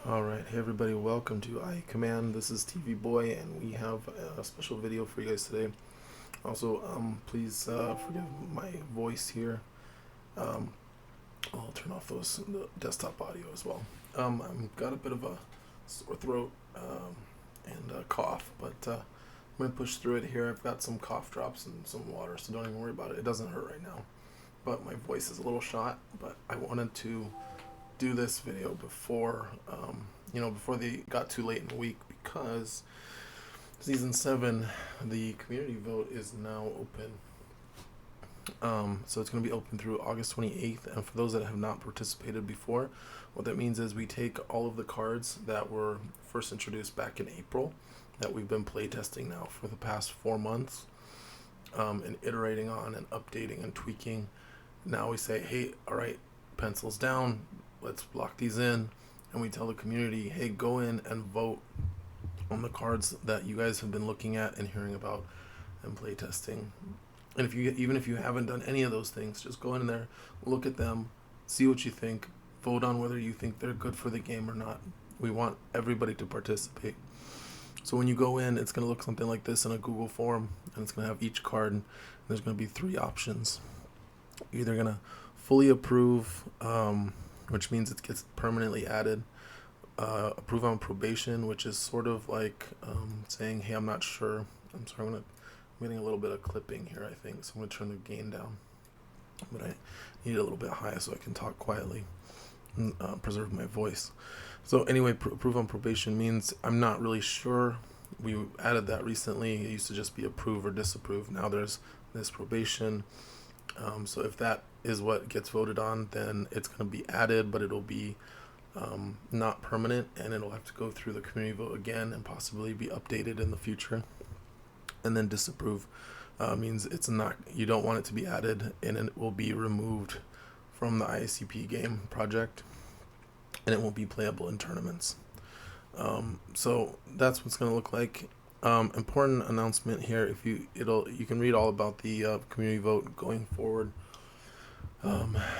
Alright, hey everybody, welcome to Command. This is TV Boy, and we have a special video for you guys today. Also, please forgive my voice here. I'll turn off the desktop audio as well. I've got a bit of a sore throat and a cough, but I'm going to push through it here. I've got some cough drops and some water, so don't even worry about it. It doesn't hurt right now, but my voice is a little shot, but I wanted to do this video before before they got too late in the week, because season 7, the community vote is now open. So it's going to be open through August 28th, and for those that have not participated before, what that means is we take all of the cards that were first introduced back in April that we've been playtesting now for the past 4 months, and iterating on and updating and tweaking. Now we say, hey, alright, pencils down, let's lock these in, and we tell the community, hey, go in and vote on the cards that you guys have been looking at and hearing about and playtesting. And even if you haven't done any of those things, just go in there, look at them, see what you think, vote on whether you think they're good for the game or not. We want everybody to participate. So when you go in, it's going to look something like this in a Google form, and it's going to have each card, and there's going to be 3 options. You're either going to fully approve, which means it gets permanently added, approve on probation, which is sort of like saying, hey, I'm not sure. I'm sorry, I'm getting a little bit of clipping here, I think, so I'm going to turn the gain down. But I need it a little bit higher so I can talk quietly and preserve my voice. So anyway, approve on probation means I'm not really sure. We added that recently. It used to just be approve or disapprove. Now there's this probation. So if that is what gets voted on, then it's going to be added, but it'll be not permanent, and it'll have to go through the community vote again and possibly be updated in the future. And then disapprove means it's not, you don't want it to be added, and it will be removed from the IACP game project, and it won't be playable in tournaments. So that's what's going to look like. Important announcement here: you can read all about the community vote going forward.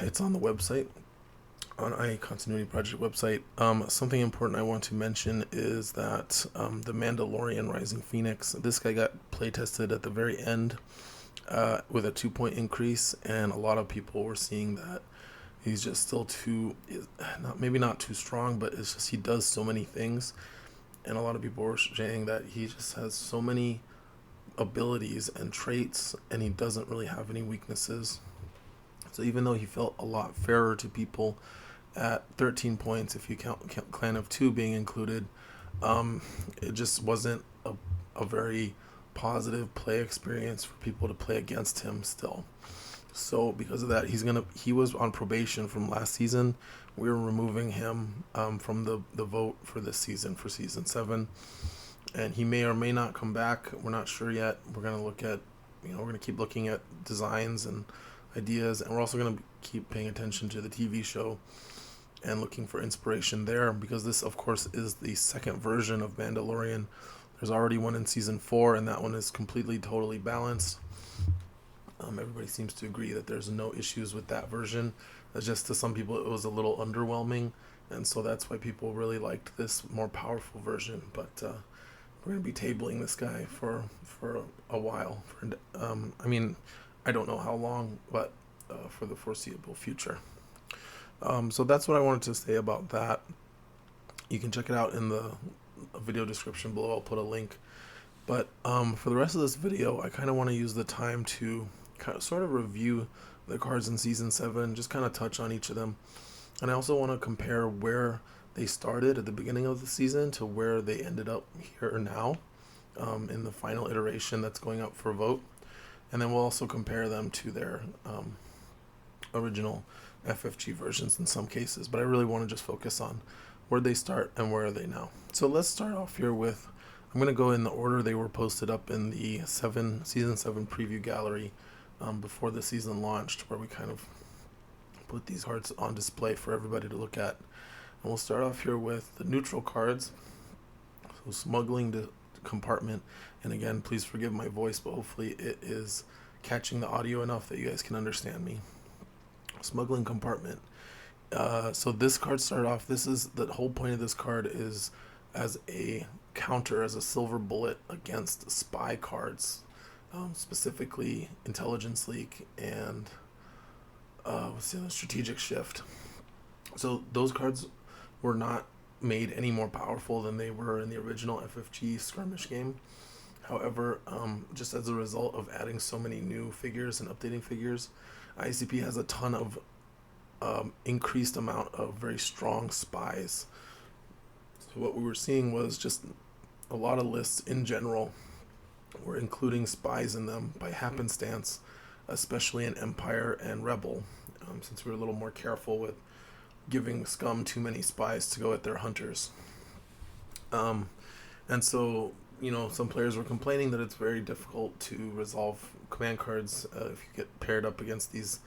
It's on the website, on IA Continuity Project website. Something important I want to mention is that the Mandalorian Rising Phoenix, this guy got playtested at the very end with a 2-point increase, and a lot of people were seeing that he's just still maybe not too strong, but it's just he does so many things. And a lot of people were saying that he just has so many abilities and traits, and he doesn't really have any weaknesses. So even though he felt a lot fairer to people at 13 points, if you count Clan of 2 being included, it just wasn't a very positive play experience for people to play against him still. So because of that, he was on probation from last season. We were removing him from the vote for this season, for season 7, and he may or may not come back. We're not sure yet. We're going to look at, we're going to keep looking at designs and ideas, and we're also going to keep paying attention to the TV show and looking for inspiration there, because this, of course, is the second version of Mandalorian. There's already one in season 4, and that one is completely, totally balanced. Everybody seems to agree that there's no issues with that version. It's just, to some people, it was a little underwhelming, and so that's why people really liked this more powerful version. But we're going to be tabling this guy for a while. I don't know how long, but for the foreseeable future. So that's what I wanted to say about that. You can check it out in the video description below. I'll put a link. But for the rest of this video, I kind of want to use the time to sort of review the cards in Season 7, just kind of touch on each of them. And I also want to compare where they started at the beginning of the season to where they ended up here now, in the final iteration that's going up for vote. And then we'll also compare them to their original FFG versions in some cases. But I really want to just focus on where they start and where are they now. So let's start off here with, I'm going to go in the order they were posted up in the Season 7 preview gallery before the season launched, where we kind of put these cards on display for everybody to look at. And we'll start off here with the neutral cards. So Smuggling to Compartment, and again, please forgive my voice, but hopefully it is catching the audio enough that you guys can understand me. Smuggling Compartment So this card started off. This is the whole point of this card is as a counter, as a silver bullet against spy cards, specifically Intelligence Leak and what's the other, Strategic Shift. So those cards were not made any more powerful than they were in the original FFG Skirmish game. However, just as a result of adding so many new figures and updating figures, IACP has a ton of increased amount of very strong spies. So what we were seeing was just a lot of lists in general were including spies in them by happenstance, especially in Empire and Rebel, since we were a little more careful with giving Scum too many spies to go at their hunters. And so, some players were complaining that it's very difficult to resolve command cards if you get paired up against these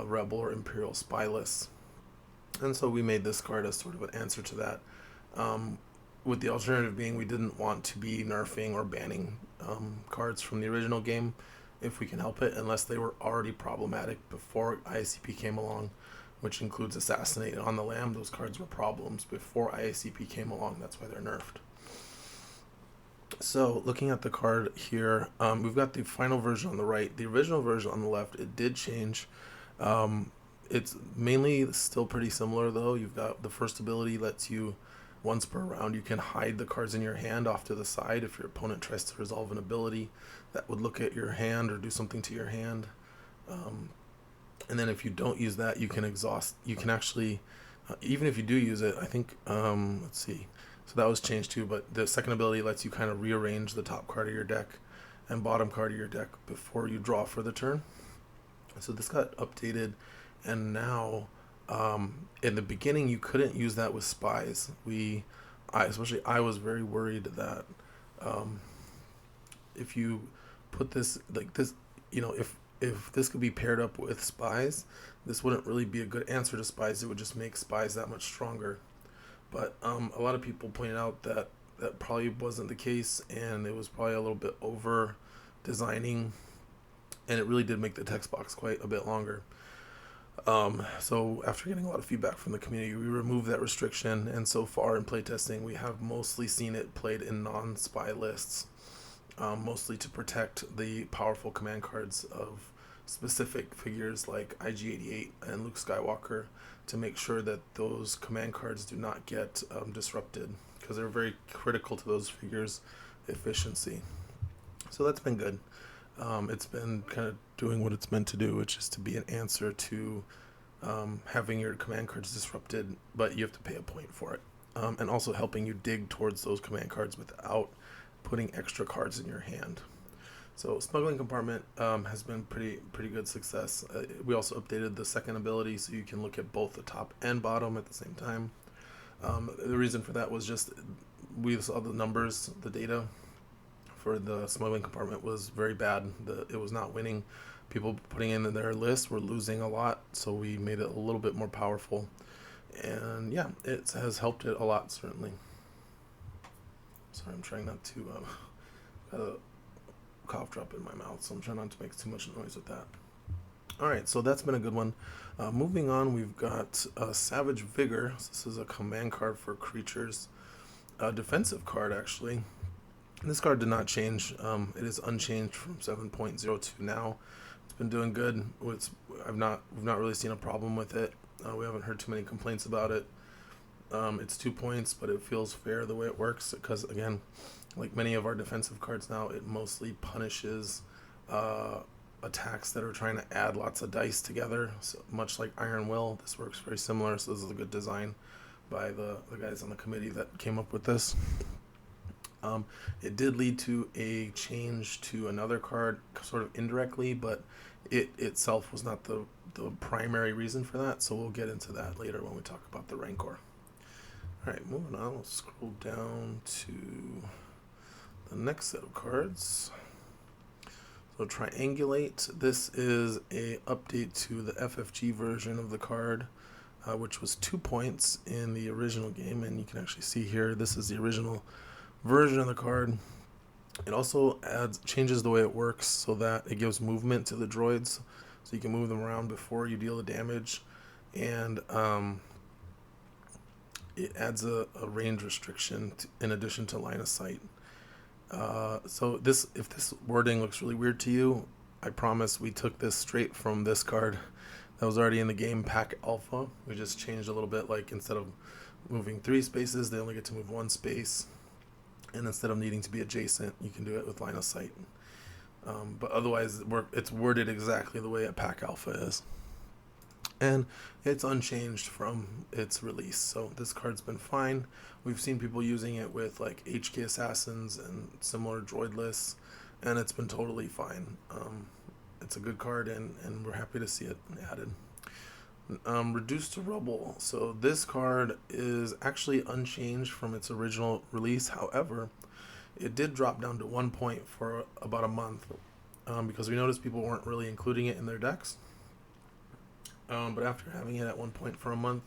Rebel or Imperial spy lists. And so we made this card as sort of an answer to that, with the alternative being we didn't want to be nerfing or banning cards from the original game if we can help it, unless they were already problematic before IACP came along, which includes Assassinate on the Lamb. Those cards were problems before IACP came along. That's why they're nerfed. So looking at the card here, we've got the final version on the right. The original version on the left, it did change. It's mainly still pretty similar though. You've got the first ability lets you, once per round, you can hide the cards in your hand off to the side if your opponent tries to resolve an ability that would look at your hand or do something to your hand. And then if you don't use that, you can exhaust. You can actually, even if you do use it, I think, let's see. So that was changed too, but the second ability lets you kind of rearrange the top card of your deck and bottom card of your deck before you draw for the turn. So this got updated, and now in the beginning you couldn't use that with spies. Especially I was very worried that if you put this like this, if this could be paired up with spies, this wouldn't really be a good answer to spies. It would just make spies that much stronger. But a lot of people pointed out that probably wasn't the case, and it was probably a little bit over designing, and it really did make the text box quite a bit longer. So after getting a lot of feedback from the community, we removed that restriction, and so far in playtesting, we have mostly seen it played in non-spy lists, mostly to protect the powerful command cards of specific figures like IG-88 and Luke Skywalker, to make sure that those command cards do not get disrupted, because they're very critical to those figures' efficiency. So that's been good. It's been kind of doing what it's meant to do, which is to be an answer to having your command cards disrupted, but you have to pay a point for it, and also helping you dig towards those command cards without putting extra cards in your hand. So Smuggling Compartment has been pretty good success. We also updated the second ability so you can look at both the top and bottom at the same time. The reason for that was just we saw the numbers, the data for the Smuggling Compartment was very bad. It was not winning. People putting in their list were losing a lot, so we made it a little bit more powerful. And yeah, it has helped it a lot, certainly. Sorry, I'm trying not to got a cough drop in my mouth, so I'm trying not to make too much noise with that. Alright, so that's been a good one. Moving on, we've got Savage Vigor. So this is a command card for creatures. A defensive card, actually. This card did not change. It is unchanged from 7.02 now. It's been doing good. We've not really seen a problem with it. We haven't heard too many complaints about it. It's 2 points, but it feels fair the way it works, because again, like many of our defensive cards now, it mostly punishes attacks that are trying to add lots of dice together. So much like Iron Will, this works very similar. So this is a good design by the guys on the committee that came up with this. It did lead to a change to another card, sort of indirectly, but it itself was not the primary reason for that. So we'll get into that later when we talk about the Rancor. Alright, moving on, we'll scroll down to the next set of cards. So Triangulate, this is a update to the FFG version of the card, which was 2 points in the original game, and you can actually see here, this is the original version of the card. It also changes the way it works so that it gives movement to the droids, so you can move them around before you deal the damage. and it adds a range restriction in addition to line of sight. So this, if this wording looks really weird to you, I promise we took this straight from this card that was already in the game, Pack Alpha. We just changed a little bit, like instead of moving 3 spaces, they only get to move 1 space. And instead of needing to be adjacent, you can do it with line of sight. But otherwise, it's worded exactly the way a Pack Alpha is. And it's unchanged from its release. So this card's been fine. We've seen people using it with like HK Assassins and similar droid lists, and it's been totally fine. It's a good card, and we're happy to see it added. Reduced to Rubble. So this card is actually unchanged from its original release. However, it did drop down to 1 point for about a month because we noticed people weren't really including it in their decks. But after having it at 1 point for a month,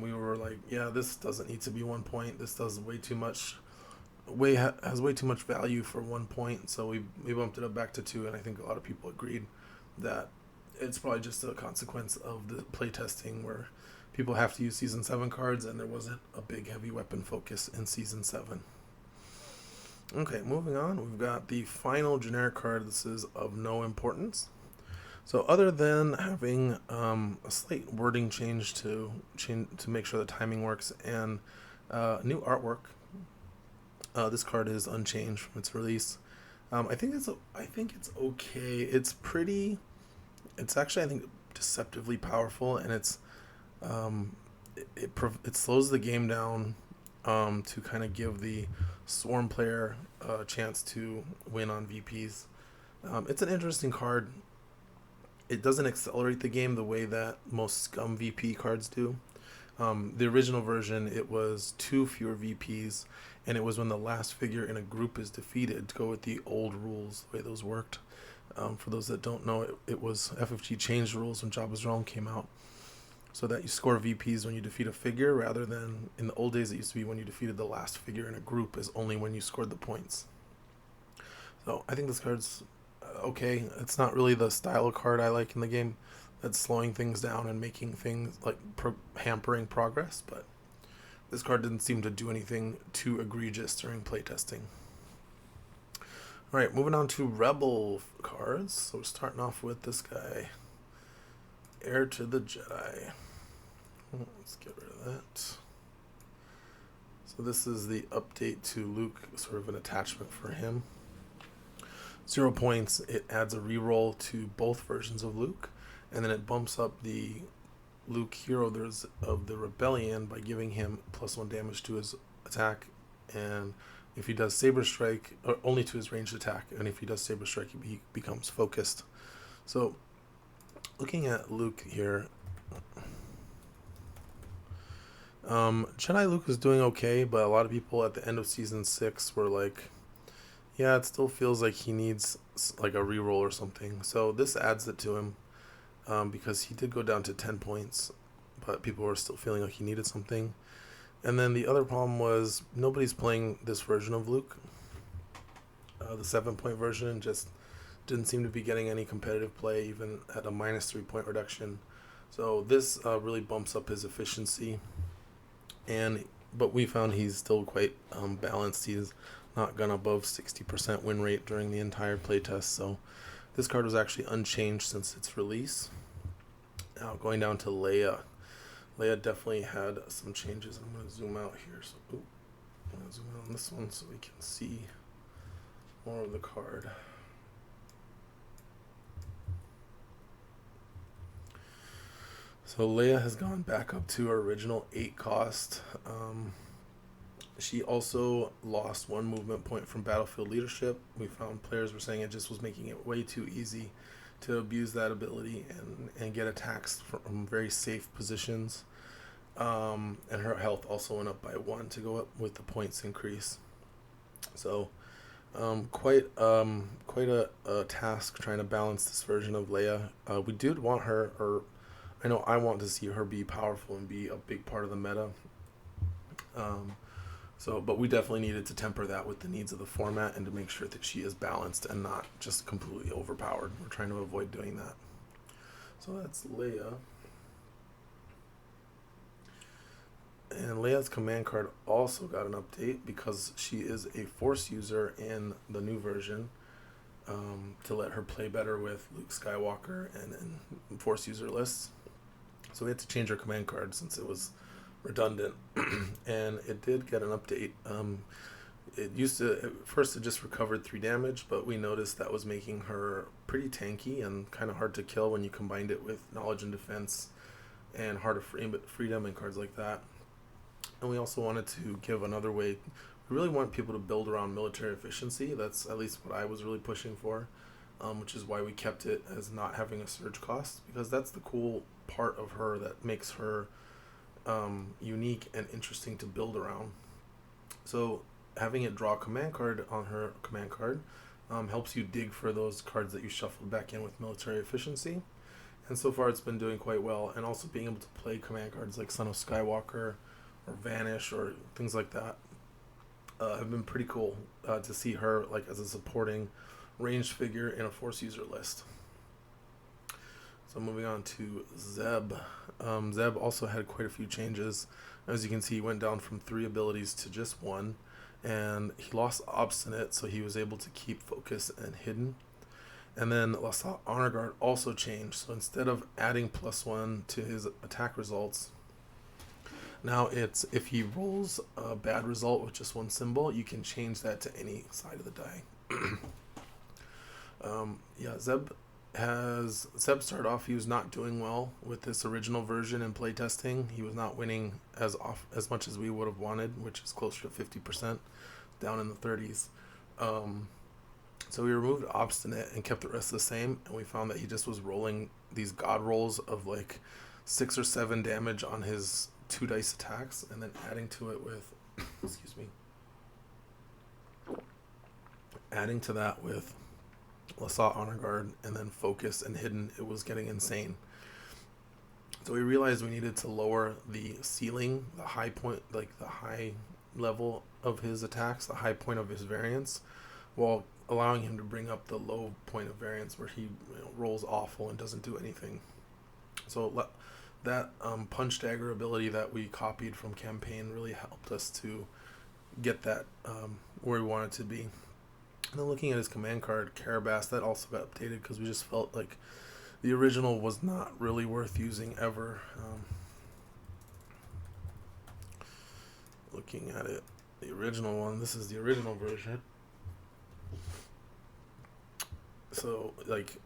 we were like, yeah, this doesn't need to be 1 point. This does way too much. Has way too much value for 1 point. So we bumped it up back to 2, and I think a lot of people agreed that it's probably just a consequence of the playtesting where people have to use Season 7 cards, and there wasn't a big heavy weapon focus in Season 7. Okay, moving on, we've got the final generic card. This is of no importance. So other than having a slight wording change to make sure the timing works and new artwork, this card is unchanged from its release. I think it's okay. It's pretty. It's actually, I think, deceptively powerful, and it slows the game down to kind of give the Swarm player a chance to win on VPs. It's an interesting card. It doesn't accelerate the game the way that most Scum VP cards do. The original version, it was 2 fewer VPs, and it was when the last figure in a group is defeated, to go with the old rules, the way those worked. For those that don't know, it was FFG changed rules when Jabba's Realm came out, so that you score VPs when you defeat a figure, rather than in the old days it used to be when you defeated the last figure in a group is only when you scored the points. So I think this card's okay. It's not really the style of card I like in the game that's slowing things down and making things like hampering progress, but this card didn't seem to do anything too egregious during playtesting. Alright, moving on to Rebel cards. So we're starting off with this guy, Heir to the Jedi. Let's get rid of that. So this is the update to Luke, sort of an attachment for him. 0 points, it adds a reroll to both versions of Luke, and then it bumps up the Luke hero of the Rebellion by giving him +1 damage to his attack, and if he does Saber Strike, or only to his ranged attack, and if he does Saber Strike, he becomes focused. So, looking at Luke here, Jedi Luke is doing okay, but a lot of people at the end of Season 6 were like, yeah, it still feels like he needs like a reroll or something. So this adds it to him, because he did go down to 10 points, but people were still feeling like he needed something. And then the other problem was nobody's playing this version of Luke. The 7-point version just didn't seem to be getting any competitive play, even at a -3 point reduction. So this really bumps up his efficiency. But we found he's still quite balanced. He's not gone above 60% win rate during the entire playtest. So this card was actually unchanged since its release. Now going down to Leia. Leia definitely had some changes. I'm going to zoom out here. So, I'm going to zoom out on this one so we can see more of the card. So Leia has gone back up to her original 8 cost. She also lost 1 movement point from battlefield leadership. We found players were saying it just was making it way too easy to abuse that ability and get attacks from very safe positions. And her health also went up by 1 to go up with the points increase. So quite a task trying to balance this version of Leia. We did want her, or I know I want to see her be powerful and be a big part of the meta. But we definitely needed to temper that with the needs of the format and to make sure that she is balanced and not just completely overpowered. We're trying to avoid doing that. So that's Leia. And Leia's command card also got an update because she is a Force user in the new version, to let her play better with Luke Skywalker and Force user lists. So we had to change her command card since it was redundant. And it did get an update. It used to, at first it just recovered 3 damage, but we noticed that was making her pretty tanky and kind of hard to kill when you combined it with Knowledge and Defense and Heart of Freedom and cards like that. And we also wanted to give another way. We really want people to build around military efficiency. That's at least what I was really pushing for, which is why we kept it as not having a surge cost, because that's the cool part of her that makes her unique and interesting to build around. So having it draw a command card on her command card helps you dig for those cards that you shuffled back in with military efficiency. And so far it's been doing quite well. And also being able to play command cards like Son of Skywalker or Vanish or things like that have been pretty cool to see her like as a supporting ranged figure in a Force user list. So moving on to Zeb. Zeb also had quite a few changes. As you can see, he went down from 3 abilities to just 1. And he lost Obstinate, so he was able to keep Focus and Hidden. And then Lasat Honor Guard also changed. So instead of adding +1 to his attack results, now it's if he rolls a bad result with just 1 symbol, you can change that to any side of the die. Zeb started off, he was not doing well with this original version in playtesting. He was not winning as much as we would have wanted, which is closer to 50%, down in the 30s. So we removed Obstinate and kept the rest the same, and we found that he just was rolling these god rolls of like 6 or 7 damage on his 2 dice attacks, and then adding to it with adding to that with Lasat Honor Guard and then Focus and Hidden. It was getting insane. So we realized we needed to lower the ceiling, the high point, like the high level of his attacks, the high point of his variance, while allowing him to bring up the low point of variance where he rolls awful and doesn't do anything. So that punch dagger ability that we copied from campaign really helped us to get that where we wanted to be. And then looking at his command card, Carabas, that also got updated because we just felt like the original was not really worth using ever. Looking at it, the original one, this is the original version. So, like,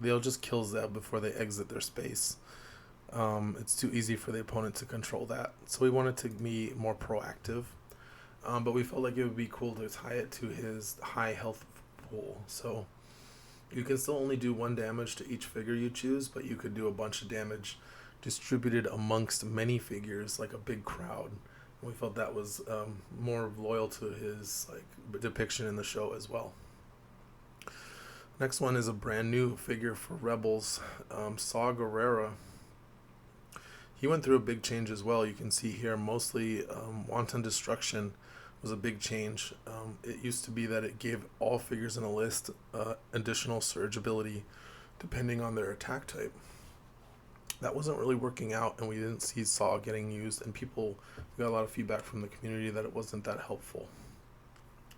they'll just kill Zeb before they exit their space. It's too easy for the opponent to control that. So we wanted to be more proactive. But we felt like it would be cool to tie it to his high health pool. So you can still only do 1 damage to each figure you choose, but you could do a bunch of damage distributed amongst many figures, like a big crowd. And we felt that was more loyal to his depiction in the show as well. Next one is a brand new figure for Rebels, Saw Guerrera. He went through a big change as well. You can see here mostly Wanton Destruction was a big change. It used to be that it gave all figures in a list additional surge ability depending on their attack type. That wasn't really working out, and we didn't see Saw getting used, and we got a lot of feedback from the community that it wasn't that helpful.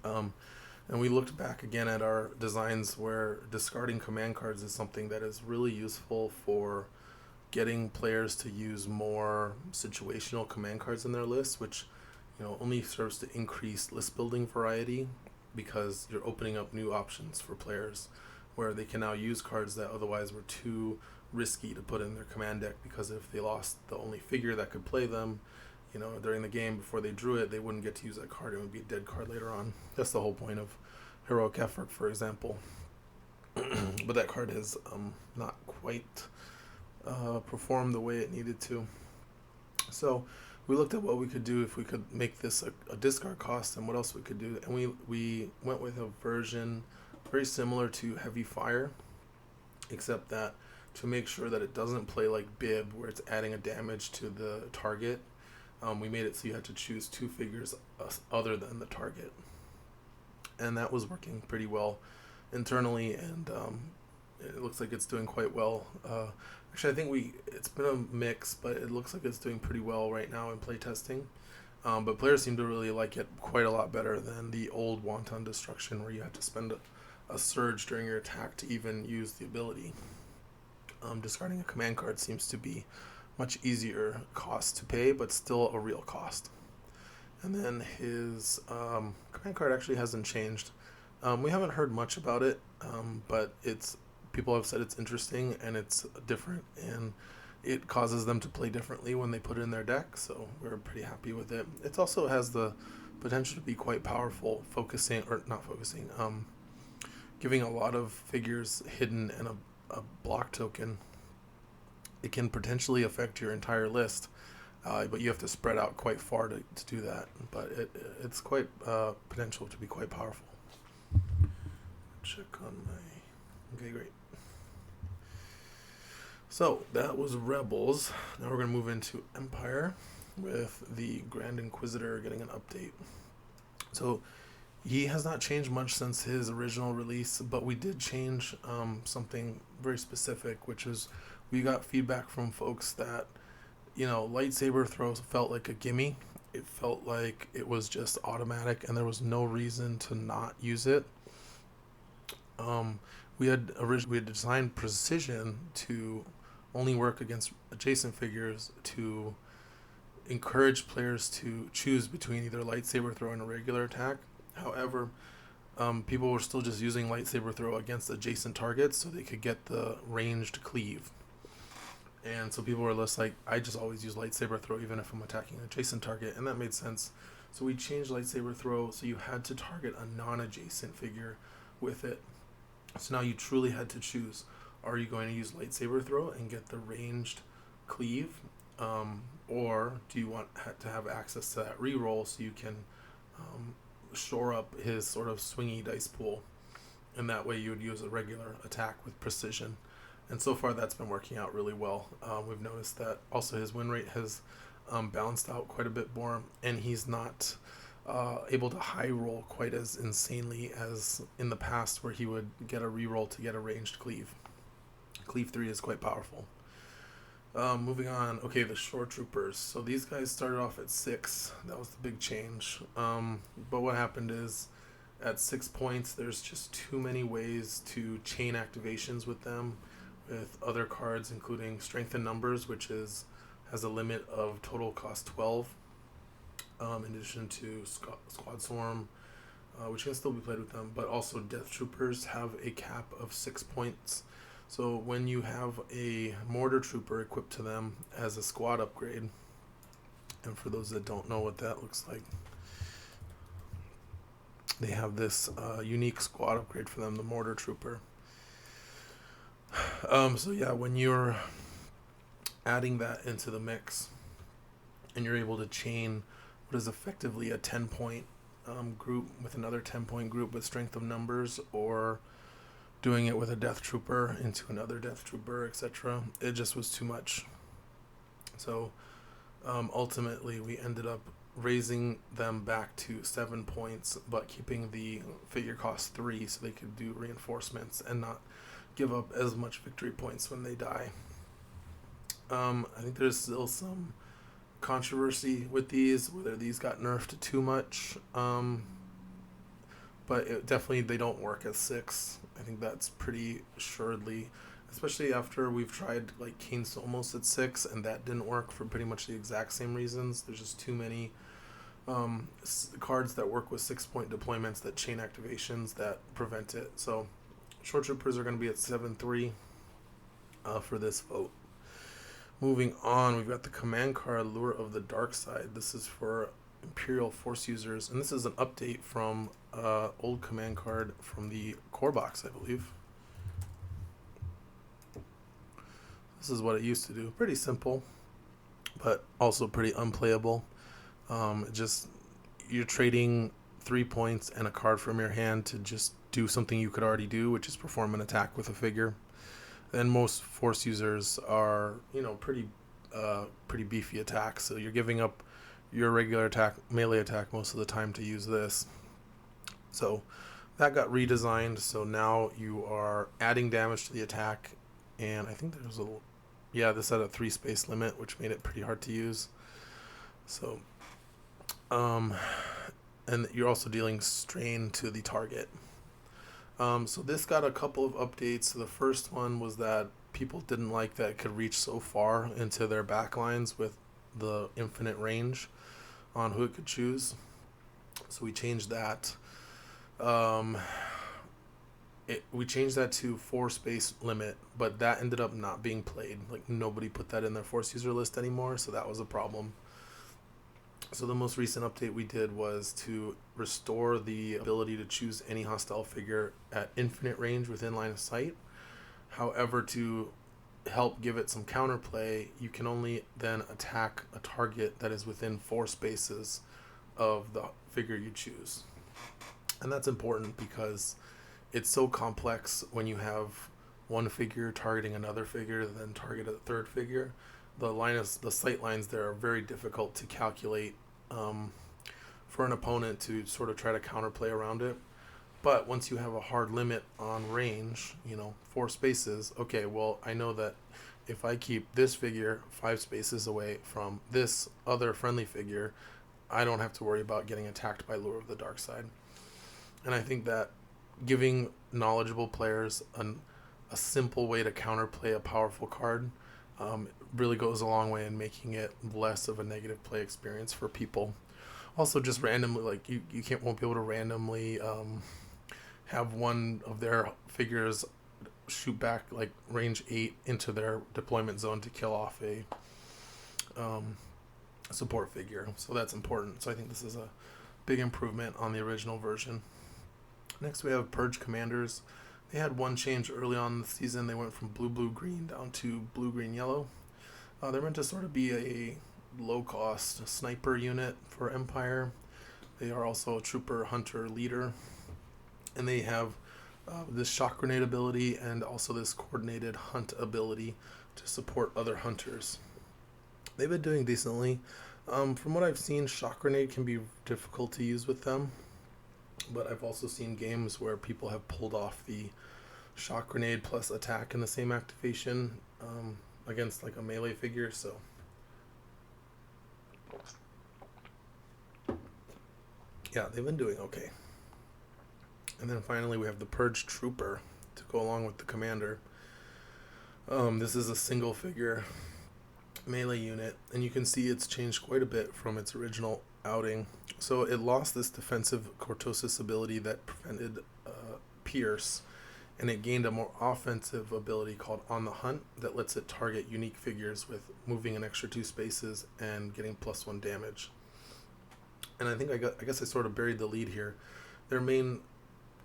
And we looked back again at our designs where discarding command cards is something that is really useful for getting players to use more situational command cards in their list, which only serves to increase list building variety, because you're opening up new options for players where they can now use cards that otherwise were too risky to put in their command deck, because if they lost the only figure that could play them during the game before they drew it, they wouldn't get to use that card. It would be a dead card later on. That's the whole point of Heroic Effort, for example. But that card has not quite performed the way it needed to. So we looked at what we could do if we could make this a discard cost, and what else we could do. And we went with a version very similar to Heavy Fire, except that to make sure that it doesn't play like Bib, where it's adding a damage to the target, we made it so you had to choose 2 figures other than the target. And that was working pretty well internally, and It looks like it's doing quite well. Actually, I think it's been a mix, but it looks like it's doing pretty well right now in playtesting. But players seem to really like it quite a lot better than the old Wanton Destruction, where you have to spend a surge during your attack to even use the ability. Discarding a command card seems to be much easier cost to pay, but still a real cost. And then his command card actually hasn't changed. We haven't heard much about it, but people have said it's interesting and it's different, and it causes them to play differently when they put it in their deck, so we're pretty happy with it. It also has the potential to be quite powerful, giving a lot of figures hidden and a block token. It can potentially affect your entire list, but you have to spread out quite far to do that. But it's quite potential to be quite powerful. Check on my... Okay, great. So that was Rebels. Now we're going to move into Empire with the Grand Inquisitor getting an update. So he has not changed much since his original release, but we did change something very specific, which is we got feedback from folks that, lightsaber throws felt like a gimme. It felt like it was just automatic and there was no reason to not use it. We had designed precision to only work against adjacent figures to encourage players to choose between either lightsaber throw and a regular attack. However, people were still just using lightsaber throw against adjacent targets so they could get the ranged cleave. And so people were less like, I just always use lightsaber throw even if I'm attacking an adjacent target, and that made sense. So we changed lightsaber throw so you had to target a non-adjacent figure with it. So now you truly had to choose, are you going to use lightsaber throw and get the ranged cleave, or do you want to have access to that reroll so you can shore up his sort of swingy dice pool, and that way you would use a regular attack with precision. And so far that's been working out really well. We've noticed that also his win rate has balanced out quite a bit more, and he's not able to high roll quite as insanely as in the past where he would get a reroll to get a ranged cleave. Cleave 3 is quite powerful. Moving on, okay, the Shore Troopers. So these guys started off at 6. That was the big change. But what happened is at 6 points, there's just too many ways to chain activations with them, with other cards, including Strength in Numbers, which has a limit of total cost 12. In addition to Squad Swarm, which can still be played with them, but also Death Troopers have a cap of 6 points. So when you have a Mortar Trooper equipped to them as a squad upgrade, and for those that don't know what that looks like, they have this unique squad upgrade for them, the Mortar Trooper. So yeah, when you're adding that into the mix, and you're able to chain what is effectively a 10-point group with another 10-point group with Strength of Numbers, or doing it with a Death Trooper into another Death Trooper, etc. It just was too much. So ultimately we ended up raising them back to 7 points, but keeping the figure cost 3 so they could do reinforcements and not give up as much victory points when they die. I think there's still some controversy with these, whether these got nerfed too much, but definitely they don't work as 6. I think that's pretty assuredly, especially after we've tried like Kane Somos at 6 and that didn't work for pretty much the exact same reasons. There's just too many cards that work with 6-point deployments that chain activations that prevent it. So Shore Troopers are going to be at 7-3 for this vote. Moving on, we've got the command card Lure of the Dark Side. This is for Imperial Force users, and this is an update from old command card from the core box, I believe. This is what it used to do. Pretty simple, but also pretty unplayable. You're trading 3 points and a card from your hand to just do something you could already do, which is perform an attack with a figure. And most Force users are, pretty beefy attacks, so you're giving up your regular attack, melee attack most of the time to use this. So That got redesigned, so now you are adding damage to the attack, and I think there's this had a 3 space limit, which made it pretty hard to use. So, and you're also dealing strain to the target. So this got a couple of updates. So the first one was that people didn't like that it could reach so far into their backlines with the infinite range on who it could choose. So we changed that. We changed that to 4 space limit, but that ended up not being played. Like, nobody put that in their force user list anymore, so that was a problem. So the most recent update we did was to restore the ability to choose any hostile figure at infinite range within line of sight. However, to help give it some counterplay, you can only then attack a target that is within 4 spaces of the figure you choose. And that's important because it's so complex when you have one figure targeting another figure, then target a third figure. The sight lines there are very difficult to calculate for an opponent to sort of try to counterplay around it. But once you have a hard limit on range, 4 spaces, okay, well, I know that if I keep this figure 5 spaces away from this other friendly figure, I don't have to worry about getting attacked by Lure of the Dark Side. And I think that giving knowledgeable players a simple way to counterplay a powerful card really goes a long way in making it less of a negative play experience for people. Also, just randomly, like you won't be able to randomly have one of their figures shoot back like range 8 into their deployment zone to kill off a support figure. So that's important. So I think this is a big improvement on the original version. Next we have Purge Commanders. They had one change early on in the season. They went from blue-blue-green down to blue-green-yellow. They're meant to sort of be a low-cost sniper unit for Empire. They are also a trooper, hunter, leader. And they have this shock grenade ability and also this coordinated hunt ability to support other hunters. They've been doing decently. From what I've seen, shock grenade can be difficult to use with them. But I've also seen games where people have pulled off the shock grenade plus attack in the same activation against like a melee figure, so yeah, they've been doing okay. And then finally we have the Purge Trooper to go along with the Commander. This is a single figure melee unit, and you can see it's changed quite a bit from its original outing. So it lost this defensive cortosis ability that prevented Pierce, and it gained a more offensive ability called On the Hunt that lets it target unique figures with moving an extra 2 spaces and getting +1 damage. And I think I guess I sort of buried the lead here. Their main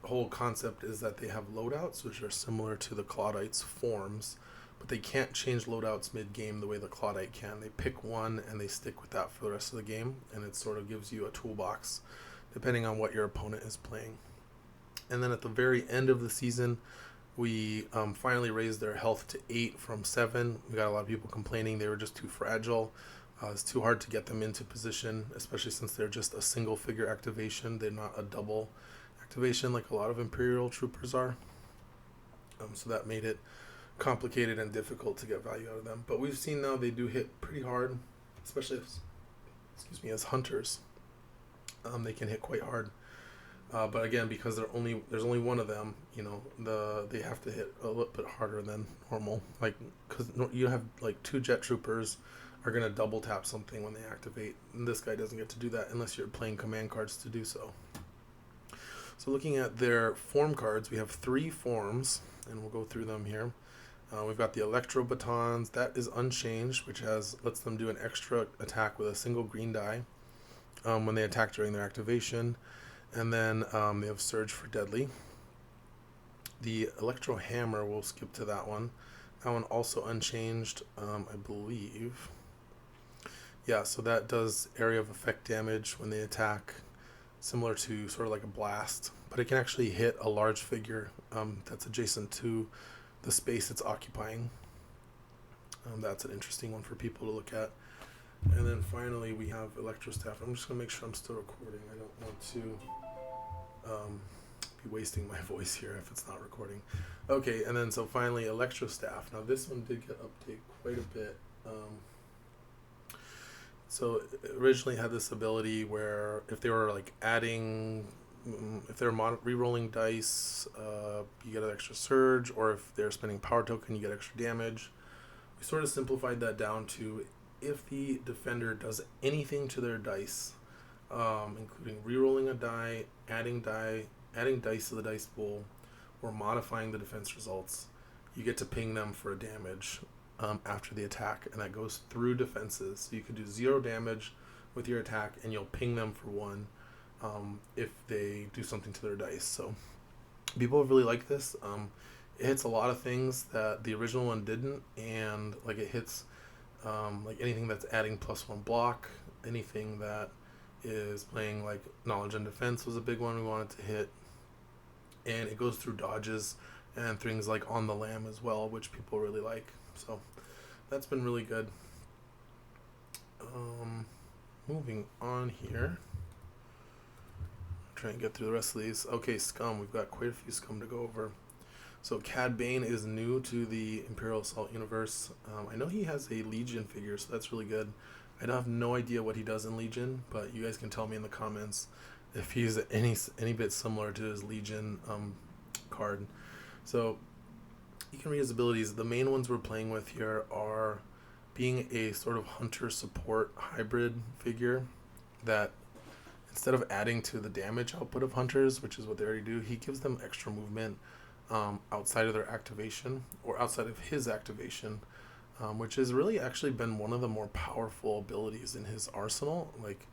whole concept is that they have loadouts which are similar to the Claudites' forms, but they can't change loadouts mid-game the way the Claudite can. They pick one and they stick with that for the rest of the game, and it sort of gives you a toolbox depending on what your opponent is playing. And then at the very end of the season, we finally raised their health to 8 from 7. We got a lot of people complaining they were just too fragile. It's too hard to get them into position, especially since they're just a single figure activation. They're not a double activation like a lot of Imperial troopers are. So that made it complicated and difficult to get value out of them. But we've seen now they do hit pretty hard, especially as hunters. They can hit quite hard. But again, because there's only one of them, they have to hit a little bit harder than normal. Like, because you have like 2 jet troopers are going to double tap something when they activate, and this guy doesn't get to do that unless you're playing command cards to do so. So looking at their form cards, we have 3 forms, and we'll go through them here. We've got the Electro Batons. That is unchanged, which lets them do an extra attack with a single green die when they attack during their activation. And then they have Surge for Deadly. The Electro Hammer, we'll skip to that one. That one also unchanged, I believe. Yeah, so that does area of effect damage when they attack, similar to sort of like a blast. But it can actually hit a large figure that's adjacent to the space it's occupying. That's an interesting one for people to look at. And then finally we have Electro Staff. I'm just going to make sure I'm still recording. I don't want to be wasting my voice here if it's not recording. Okay, and then so finally Electro Staff. Now this one did get updated quite a bit. So it originally had this ability where if they were like adding, if they're re-rolling dice, you get an extra surge, or if they're spending power token, you get extra damage. We sort of simplified that down to if the defender does anything to their dice, including re-rolling a die, adding dice to the dice pool, or modifying the defense results, you get to ping them for a damage after the attack, and that goes through defenses. So you could do 0 damage with your attack, and you'll ping them for 1 if they do something to their dice. So people really like this. It hits a lot of things that the original one didn't, and like it hits like anything that's adding +1 block, anything that is playing like knowledge and defense was a big one we wanted to hit, and it goes through dodges and things like on the lam as well, which people really like. So that's been really good. Moving on here, try and get through the rest of these. Okay, scum. We've got quite a few scum to go over. So Cad Bane is new to the Imperial Assault universe. I know he has a Legion figure, so that's really good. I have no idea what he does in Legion, but you guys can tell me in the comments if he's any bit similar to his Legion card. So you can read his abilities. The main ones we're playing with here are being a sort of hunter support hybrid figure that instead of adding to the damage output of hunters, which is what they already do, he gives them extra movement outside of their activation, or outside of his activation, which has really actually been one of the more powerful abilities in his arsenal. Like,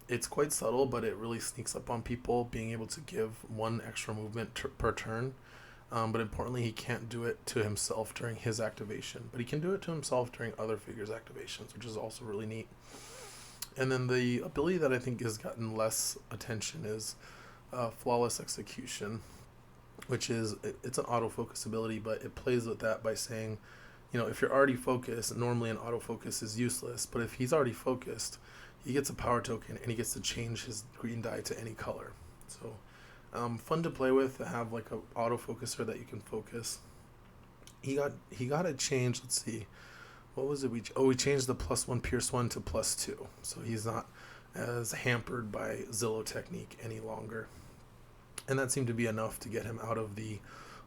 it's quite subtle, but it really sneaks up on people, being able to give 1 extra movement per turn. But importantly, he can't do it to himself during his activation, but he can do it to himself during other figures' activations, which is also really neat. And then the ability that I think has gotten less attention is Flawless Execution, which is, it's an autofocus ability, but it plays with that by saying, you know, if you're already focused, normally an autofocus is useless, but if he's already focused, he gets a power token and he gets to change his green die to any color. So fun to play with, to have like a autofocuser that you can focus. He got a change. Let's see, what was it? We changed the +1 Pierce 1 to +2, so he's not as hampered by Zillow technique any longer, and that seemed to be enough to get him out of the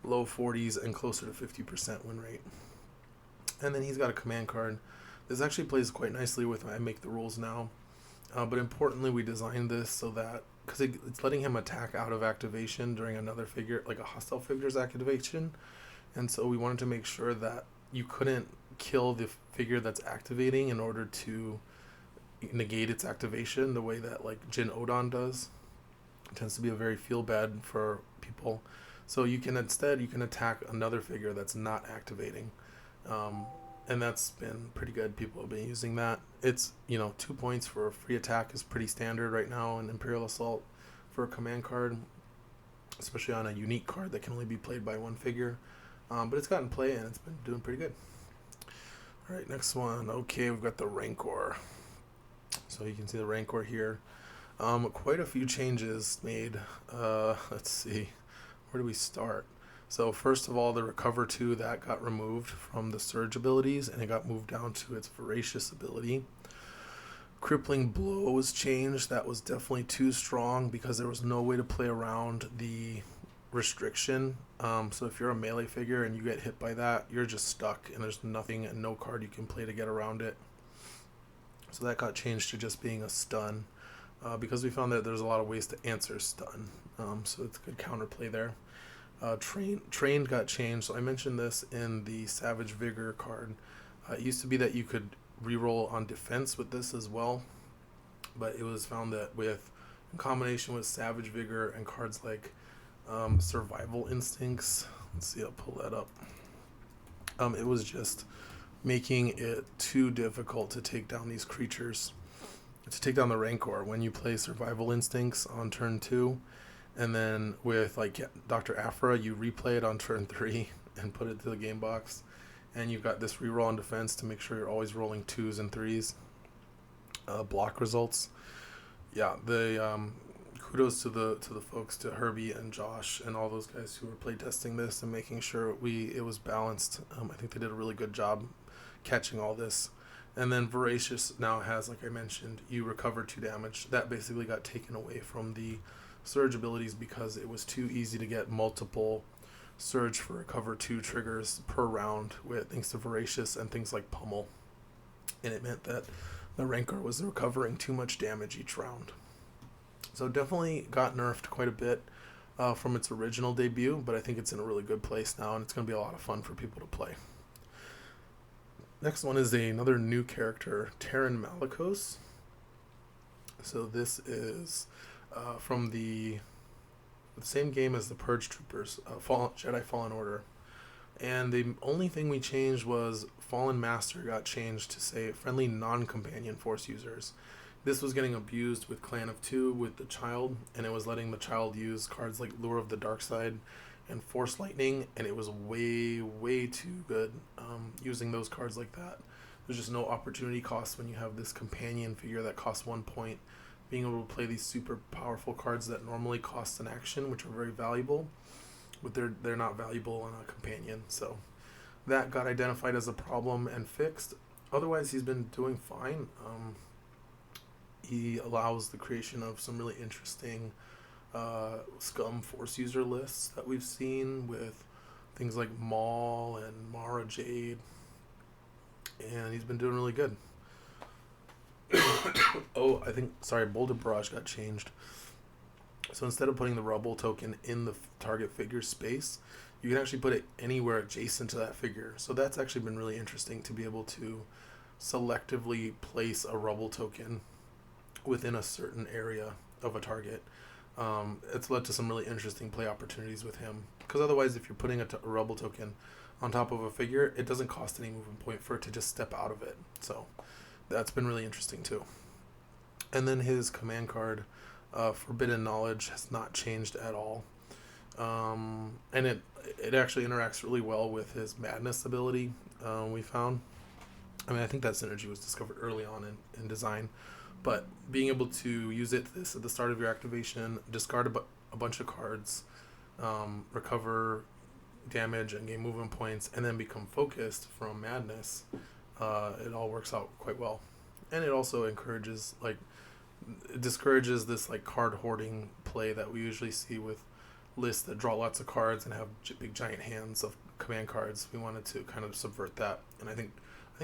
low 40s and closer to 50% win rate. And then he's got a command card. This actually plays quite nicely with I Make the Rules Now, but importantly, we designed this so that, because it's letting him attack out of activation during another figure, like a hostile figure's activation, and so we wanted to make sure that you couldn't kill the figure that's activating in order to negate its activation the way that like Jin Odon does. It tends to be a very feel bad for people. So you can attack another figure that's not activating, and that's been pretty good. People have been using that. It's, 2 points for a free attack is pretty standard right now in Imperial Assault for a command card, especially on a unique card that can only be played by 1 figure. But it's gotten play and it's been doing pretty good. All right, next one. Okay, we've got the Rancor. So you can see the Rancor here. Quite a few changes made. Let's see, where do we start? So first of all, the Recover 2, that got removed from the Surge abilities and it got moved down to its Voracious ability. Crippling Blow was changed. That was definitely too strong because there was no way to play around the restriction. So if you're a melee figure and you get hit by that, you're just stuck and there's nothing and no card you can play to get around it. So that got changed to just being a stun, because we found that there's a lot of ways to answer stun. So it's a good counterplay there. Trained got changed. So I mentioned this in the Savage Vigor card. It used to be that you could reroll on defense with this as well, but it was found that in combination with Savage Vigor and cards like Survival Instincts, let's see, I'll pull that up, it was just making it too difficult to take down these creatures, to take down the Rancor when you play Survival Instincts on turn 2. And then with like Dr. Aphra, you replay it on turn 3 and put it to the game box. And you've got this reroll on defense to make sure you're always rolling 2s and 3s. Block results. Yeah, the kudos to the folks, to Herbie and Josh and all those guys who were playtesting this and making sure it was balanced. I think they did a really good job catching all this. And then Voracious now has, like I mentioned, you recover 2 damage. That basically got taken away from the Surge abilities because it was too easy to get multiple Surge for recover 2 triggers per round, with thanks to Voracious and things like Pummel. And it meant that the Rancor was recovering too much damage each round. So definitely got nerfed quite a bit from its original debut, but I think it's in a really good place now, and it's going to be a lot of fun for people to play. Next one is another new character, Taran Malacos. So this is from the same game as the Purge Troopers, Jedi Fallen Order. And the only thing we changed was Fallen Master got changed to say friendly non-companion Force users. This was getting abused with Clan of Two with the Child, and it was letting the Child use cards like Lure of the Dark Side and Force Lightning, and it was way too good using those cards like that. There's just no opportunity cost when you have this companion figure that costs 1 point. Being able to play these super powerful cards that normally cost an action, which are very valuable, but they're not valuable on a companion. So that got identified as a problem and fixed. Otherwise, he's been doing fine. He allows the creation of some really interesting scum Force user lists that we've seen with things like Maul and Mara Jade, and he's been doing really good. Boulder Barrage got changed. So instead of putting the Rubble token in the target figure's space, you can actually put it anywhere adjacent to that figure. So that's actually been really interesting to be able to selectively place a Rubble token within a certain area of a target. It's led to some really interesting play opportunities with him, because otherwise if you're putting a Rubble token on top of a figure, it doesn't cost any movement point for it to just step out of it. So that's been really interesting too. And then his command card, Forbidden Knowledge, has not changed at all. And it actually interacts really well with his Madness ability, we found. I think that synergy was discovered early on in design. But being able to use this at the start of your activation, discard a bunch of cards, recover damage and gain movement points, and then become focused from Madness, it all works out quite well. And it also discourages this card hoarding play that we usually see with lists that draw lots of cards and have big giant hands of command cards. We wanted to kind of subvert that, and I think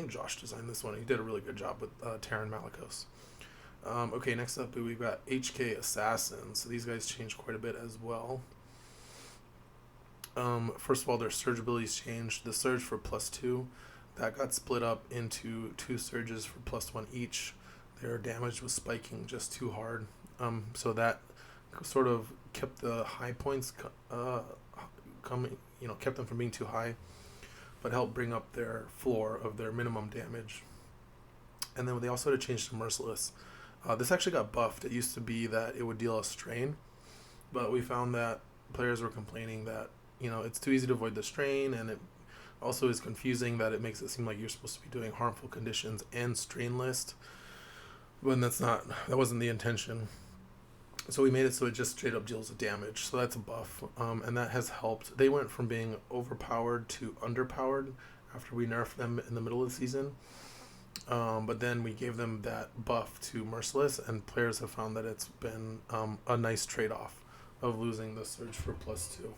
Josh designed this one. He did a really good job with Taran Malacos. Okay, next up we've got HK Assassins. So these guys changed quite a bit as well. First of all, their surge abilities changed. The surge for +2, that got split up into 2 surges for +1 each. Their damage was spiking just too hard. So that sort of kept the high points kept them from being too high, but helped bring up their floor of their minimum damage. And then they also had to change to Merciless. This actually got buffed. It used to be that it would deal a strain, but we found that players were complaining that it's too easy to avoid the strain, and it also is confusing that it makes it seem like you're supposed to be doing harmful conditions and strain list, when that wasn't the intention. So we made it so it just straight up deals with damage. So that's a buff, and that has helped. They went from being overpowered to underpowered after we nerfed them in the middle of the season. But then we gave them that buff to Merciless, and players have found that it's been a nice trade-off of losing the surge for +2.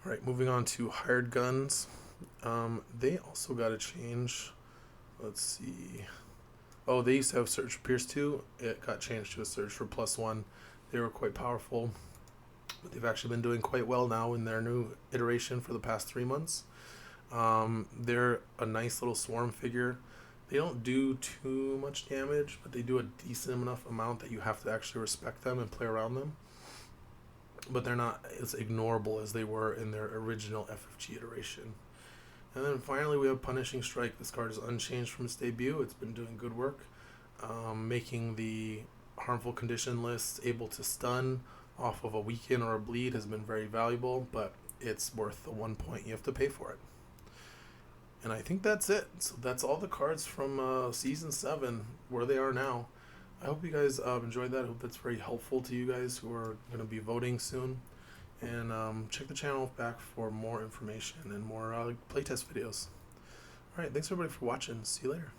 Alright, moving on to hired guns. They also got a change. Let's see. Oh, they used to have surge for Pierce 2. It got changed to a surge for +1. They were quite powerful, but they've actually been doing quite well now in their new iteration for the past 3 months. They're a nice little swarm figure. They don't do too much damage, but they do a decent enough amount that you have to actually respect them and play around them. But they're not as ignorable as they were in their original FFG iteration. And then finally we have Punishing Strike. This card is unchanged from its debut. It's been doing good work, making the harmful condition list able to stun off of a weaken or a bleed has been very valuable, but it's worth the 1 point you have to pay for it. And I think that's it. So that's all the cards from Season 7, where they are now. I hope you guys enjoyed that. I hope that's very helpful to you guys who are going to be voting soon. And check the channel back for more information and more playtest videos. All right, thanks everybody for watching. See you later.